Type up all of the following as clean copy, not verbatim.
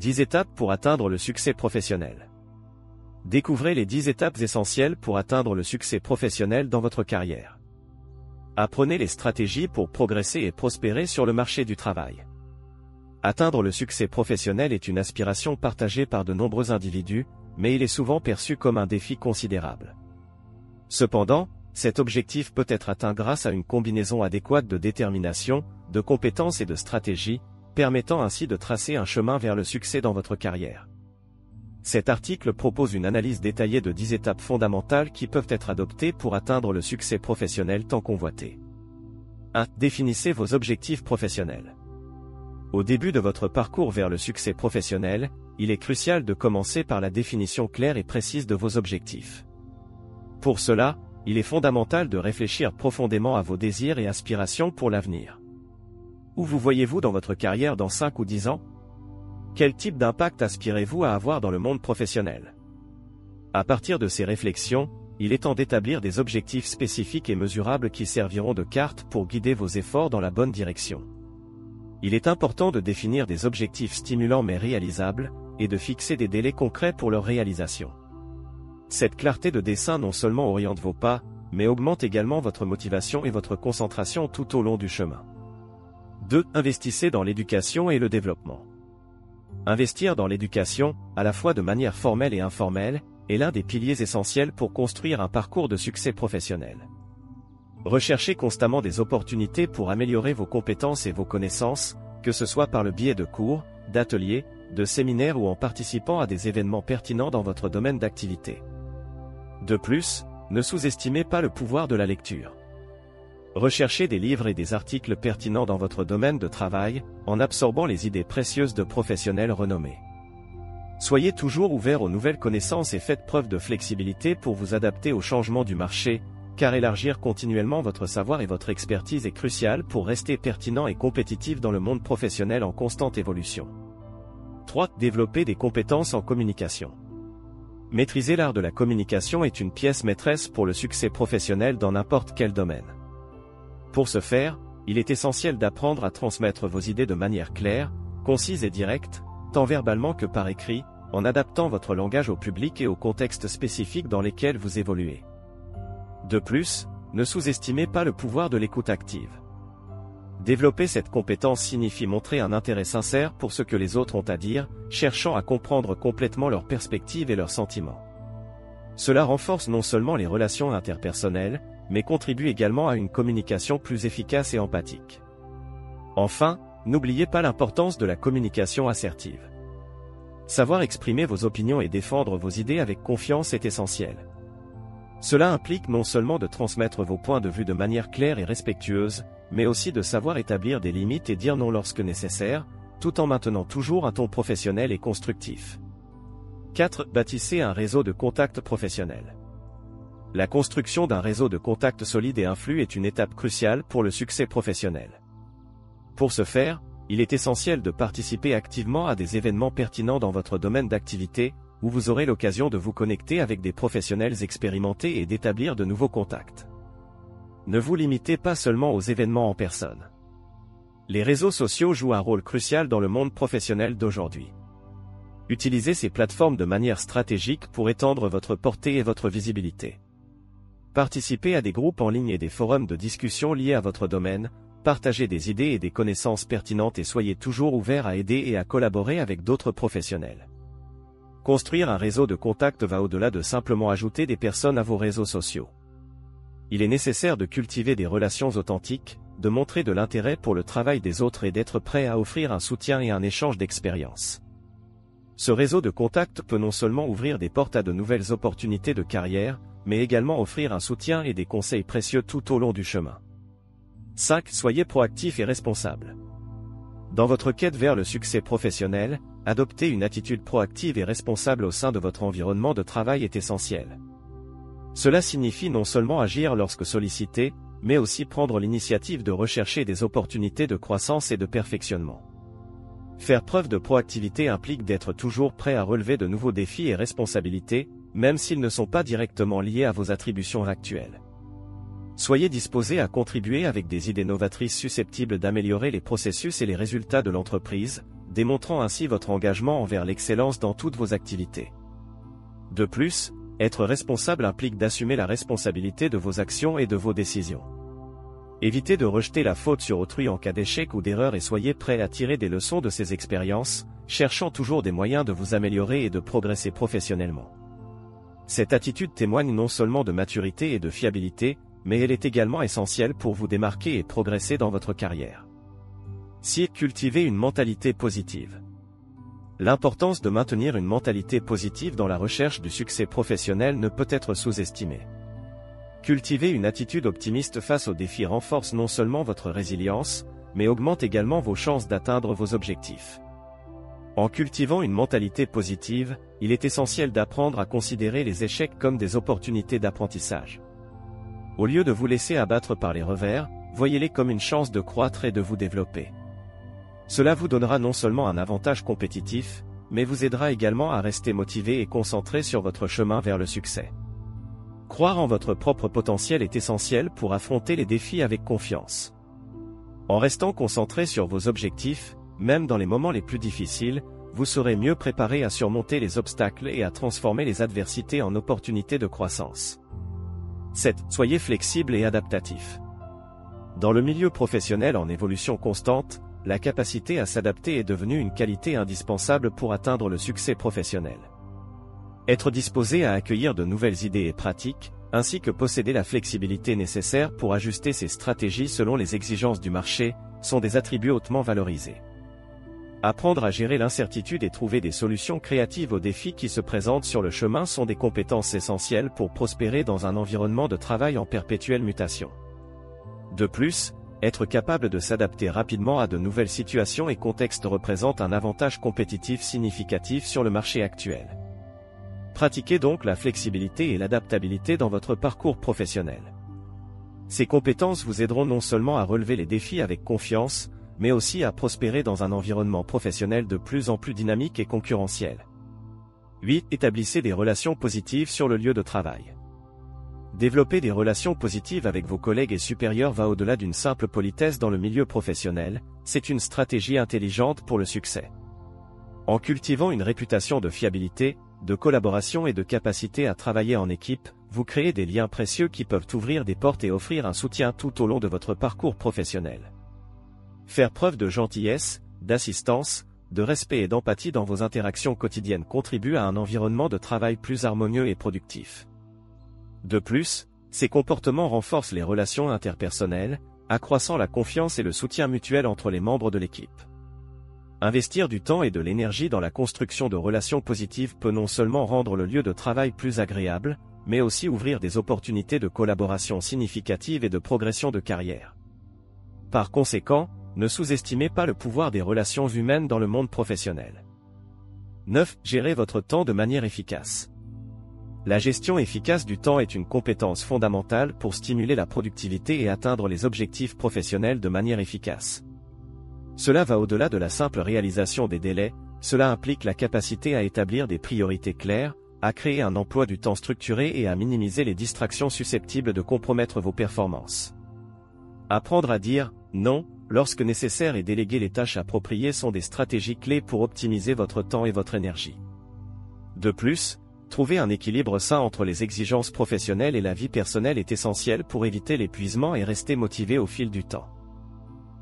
10 étapes pour atteindre le succès professionnel. Découvrez les 10 étapes essentielles pour atteindre le succès professionnel dans votre carrière. Apprenez les stratégies pour progresser et prospérer sur le marché du travail. Atteindre le succès professionnel est une aspiration partagée par de nombreux individus, mais il est souvent perçu comme un défi considérable. Cependant, cet objectif peut être atteint grâce à une combinaison adéquate de détermination, de compétences et de stratégies, permettant ainsi de tracer un chemin vers le succès dans votre carrière. Cet article propose une analyse détaillée de 10 étapes fondamentales qui peuvent être adoptées pour atteindre le succès professionnel tant convoité. 1. Définissez vos objectifs professionnels. Au début de votre parcours vers le succès professionnel, il est crucial de commencer par la définition claire et précise de vos objectifs. Pour cela, il est fondamental de réfléchir profondément à vos désirs et aspirations pour l'avenir. Où vous voyez-vous dans votre carrière dans 5 ou 10 ans? Quel type d'impact aspirez-vous à avoir dans le monde professionnel? À partir de ces réflexions, il est temps d'établir des objectifs spécifiques et mesurables qui serviront de carte pour guider vos efforts dans la bonne direction. Il est important de définir des objectifs stimulants mais réalisables, et de fixer des délais concrets pour leur réalisation. Cette clarté de dessin non seulement oriente vos pas, mais augmente également votre motivation et votre concentration tout au long du chemin. 2. Investissez dans l'éducation et le développement. Investir dans l'éducation, à la fois de manière formelle et informelle, est l'un des piliers essentiels pour construire un parcours de succès professionnel. Recherchez constamment des opportunités pour améliorer vos compétences et vos connaissances, que ce soit par le biais de cours, d'ateliers, de séminaires ou en participant à des événements pertinents dans votre domaine d'activité. De plus, ne sous-estimez pas le pouvoir de la lecture. Recherchez des livres et des articles pertinents dans votre domaine de travail, en absorbant les idées précieuses de professionnels renommés. Soyez toujours ouvert aux nouvelles connaissances et faites preuve de flexibilité pour vous adapter aux changements du marché, car élargir continuellement votre savoir et votre expertise est crucial pour rester pertinent et compétitif dans le monde professionnel en constante évolution. 3. Développer des compétences en communication. Maîtriser l'art de la communication est une pièce maîtresse pour le succès professionnel dans n'importe quel domaine. Pour ce faire, il est essentiel d'apprendre à transmettre vos idées de manière claire, concise et directe, tant verbalement que par écrit, en adaptant votre langage au public et au contexte spécifique dans lesquels vous évoluez. De plus, ne sous-estimez pas le pouvoir de l'écoute active. Développer cette compétence signifie montrer un intérêt sincère pour ce que les autres ont à dire, cherchant à comprendre complètement leurs perspectives et leurs sentiments. Cela renforce non seulement les relations interpersonnelles, mais contribue également à une communication plus efficace et empathique. Enfin, n'oubliez pas l'importance de la communication assertive. Savoir exprimer vos opinions et défendre vos idées avec confiance est essentiel. Cela implique non seulement de transmettre vos points de vue de manière claire et respectueuse, mais aussi de savoir établir des limites et dire non lorsque nécessaire, tout en maintenant toujours un ton professionnel et constructif. 4. Bâtissez un réseau de contacts professionnels. La construction d'un réseau de contacts solide et influx est une étape cruciale pour le succès professionnel. Pour ce faire, il est essentiel de participer activement à des événements pertinents dans votre domaine d'activité, où vous aurez l'occasion de vous connecter avec des professionnels expérimentés et d'établir de nouveaux contacts. Ne vous limitez pas seulement aux événements en personne. Les réseaux sociaux jouent un rôle crucial dans le monde professionnel d'aujourd'hui. Utilisez ces plateformes de manière stratégique pour étendre votre portée et votre visibilité. Participez à des groupes en ligne et des forums de discussion liés à votre domaine, partagez des idées et des connaissances pertinentes et soyez toujours ouvert à aider et à collaborer avec d'autres professionnels. Construire un réseau de contacts va au-delà de simplement ajouter des personnes à vos réseaux sociaux. Il est nécessaire de cultiver des relations authentiques, de montrer de l'intérêt pour le travail des autres et d'être prêt à offrir un soutien et un échange d'expériences. Ce réseau de contacts peut non seulement ouvrir des portes à de nouvelles opportunités de carrière, mais également offrir un soutien et des conseils précieux tout au long du chemin. 5. Soyez proactif et responsable. Dans votre quête vers le succès professionnel, adopter une attitude proactive et responsable au sein de votre environnement de travail est essentiel. Cela signifie non seulement agir lorsque sollicité, mais aussi prendre l'initiative de rechercher des opportunités de croissance et de perfectionnement. Faire preuve de proactivité implique d'être toujours prêt à relever de nouveaux défis et responsabilités, même s'ils ne sont pas directement liés à vos attributions actuelles. Soyez disposé à contribuer avec des idées novatrices susceptibles d'améliorer les processus et les résultats de l'entreprise, démontrant ainsi votre engagement envers l'excellence dans toutes vos activités. De plus, être responsable implique d'assumer la responsabilité de vos actions et de vos décisions. Évitez de rejeter la faute sur autrui en cas d'échec ou d'erreur et soyez prêt à tirer des leçons de ces expériences, cherchant toujours des moyens de vous améliorer et de progresser professionnellement. Cette attitude témoigne non seulement de maturité et de fiabilité, mais elle est également essentielle pour vous démarquer et progresser dans votre carrière. Si cultivez une mentalité positive. L'importance de maintenir une mentalité positive dans la recherche du succès professionnel ne peut être sous-estimée. Cultiver une attitude optimiste face aux défis renforce non seulement votre résilience, mais augmente également vos chances d'atteindre vos objectifs. En cultivant une mentalité positive, il est essentiel d'apprendre à considérer les échecs comme des opportunités d'apprentissage. Au lieu de vous laisser abattre par les revers, voyez-les comme une chance de croître et de vous développer. Cela vous donnera non seulement un avantage compétitif, mais vous aidera également à rester motivé et concentré sur votre chemin vers le succès. Croire en votre propre potentiel est essentiel pour affronter les défis avec confiance. En restant concentré sur vos objectifs, même dans les moments les plus difficiles, vous serez mieux préparé à surmonter les obstacles et à transformer les adversités en opportunités de croissance. 7. Soyez flexible et adaptatif. Dans le milieu professionnel en évolution constante, la capacité à s'adapter est devenue une qualité indispensable pour atteindre le succès professionnel. Être disposé à accueillir de nouvelles idées et pratiques, ainsi que posséder la flexibilité nécessaire pour ajuster ses stratégies selon les exigences du marché, sont des attributs hautement valorisés. Apprendre à gérer l'incertitude et trouver des solutions créatives aux défis qui se présentent sur le chemin sont des compétences essentielles pour prospérer dans un environnement de travail en perpétuelle mutation. De plus, être capable de s'adapter rapidement à de nouvelles situations et contextes représente un avantage compétitif significatif sur le marché actuel. Pratiquez donc la flexibilité et l'adaptabilité dans votre parcours professionnel. Ces compétences vous aideront non seulement à relever les défis avec confiance, mais aussi à prospérer dans un environnement professionnel de plus en plus dynamique et concurrentiel. 8. Établissez des relations positives sur le lieu de travail. Développer des relations positives avec vos collègues et supérieurs va au-delà d'une simple politesse dans le milieu professionnel, c'est une stratégie intelligente pour le succès. En cultivant une réputation de fiabilité, de collaboration et de capacité à travailler en équipe, vous créez des liens précieux qui peuvent ouvrir des portes et offrir un soutien tout au long de votre parcours professionnel. Faire preuve de gentillesse, d'assistance, de respect et d'empathie dans vos interactions quotidiennes contribue à un environnement de travail plus harmonieux et productif. De plus, ces comportements renforcent les relations interpersonnelles, accroissant la confiance et le soutien mutuel entre les membres de l'équipe. Investir du temps et de l'énergie dans la construction de relations positives peut non seulement rendre le lieu de travail plus agréable, mais aussi ouvrir des opportunités de collaboration significatives et de progression de carrière. Par conséquent, ne sous-estimez pas le pouvoir des relations humaines dans le monde professionnel. 9. Gérez votre temps de manière efficace. La gestion efficace du temps est une compétence fondamentale pour stimuler la productivité et atteindre les objectifs professionnels de manière efficace. Cela va au-delà de la simple réalisation des délais, cela implique la capacité à établir des priorités claires, à créer un emploi du temps structuré et à minimiser les distractions susceptibles de compromettre vos performances. Apprendre à dire « non » lorsque nécessaire et déléguer les tâches appropriées sont des stratégies clés pour optimiser votre temps et votre énergie. De plus, trouver un équilibre sain entre les exigences professionnelles et la vie personnelle est essentiel pour éviter l'épuisement et rester motivé au fil du temps.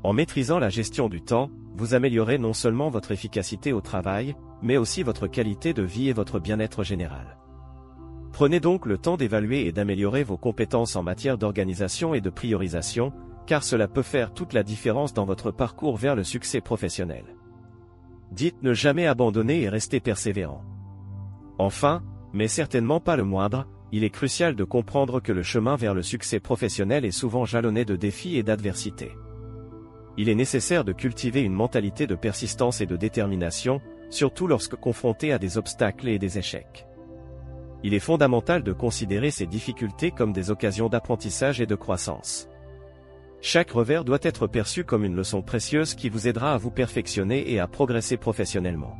En maîtrisant la gestion du temps, vous améliorez non seulement votre efficacité au travail, mais aussi votre qualité de vie et votre bien-être général. Prenez donc le temps d'évaluer et d'améliorer vos compétences en matière d'organisation et de priorisation, car cela peut faire toute la différence dans votre parcours vers le succès professionnel. Dites ne jamais abandonner et restez persévérant. Enfin, mais certainement pas le moindre, il est crucial de comprendre que le chemin vers le succès professionnel est souvent jalonné de défis et d'adversités. Il est nécessaire de cultiver une mentalité de persistance et de détermination, surtout lorsque confronté à des obstacles et des échecs. Il est fondamental de considérer ces difficultés comme des occasions d'apprentissage et de croissance. Chaque revers doit être perçu comme une leçon précieuse qui vous aidera à vous perfectionner et à progresser professionnellement.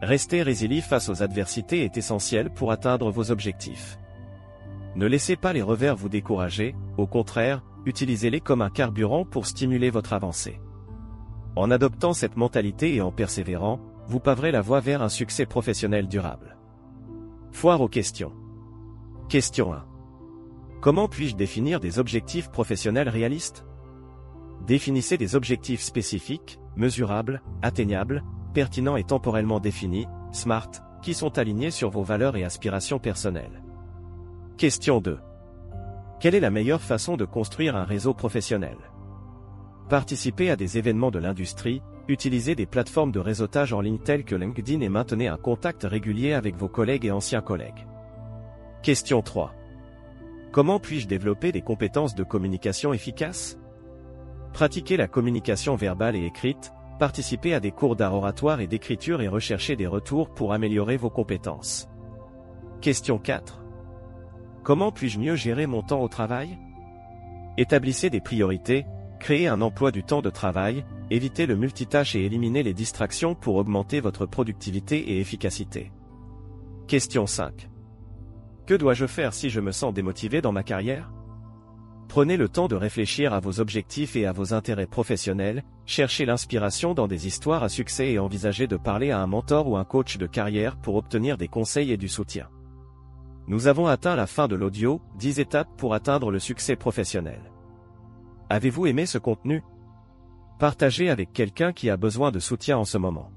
Rester résilient face aux adversités est essentiel pour atteindre vos objectifs. Ne laissez pas les revers vous décourager, au contraire, utilisez-les comme un carburant pour stimuler votre avancée. En adoptant cette mentalité et en persévérant, vous paverez la voie vers un succès professionnel durable. Foire aux questions. Question 1. Comment puis-je définir des objectifs professionnels réalistes? Définissez des objectifs spécifiques, mesurables, atteignables, pertinents et temporellement définis, SMART, qui sont alignés sur vos valeurs et aspirations personnelles. Question 2. Quelle est la meilleure façon de construire un réseau professionnel? Participez à des événements de l'industrie, utilisez des plateformes de réseautage en ligne telles que LinkedIn et maintenez un contact régulier avec vos collègues et anciens collègues. Question 3. Comment puis-je développer des compétences de communication efficaces? Pratiquez la communication verbale et écrite, participez à des cours d'art oratoire et d'écriture et recherchez des retours pour améliorer vos compétences. Question 4. Comment puis-je mieux gérer mon temps au travail? Établissez des priorités, créez un emploi du temps de travail, évitez le multitâche et éliminez les distractions pour augmenter votre productivité et efficacité. Question 5. Que dois-je faire si je me sens démotivé dans ma carrière? Prenez le temps de réfléchir à vos objectifs et à vos intérêts professionnels, cherchez l'inspiration dans des histoires à succès et envisagez de parler à un mentor ou un coach de carrière pour obtenir des conseils et du soutien. Nous avons atteint la fin de l'audio, 10 étapes pour atteindre le succès professionnel. Avez-vous aimé ce contenu? Partagez avec quelqu'un qui a besoin de soutien en ce moment.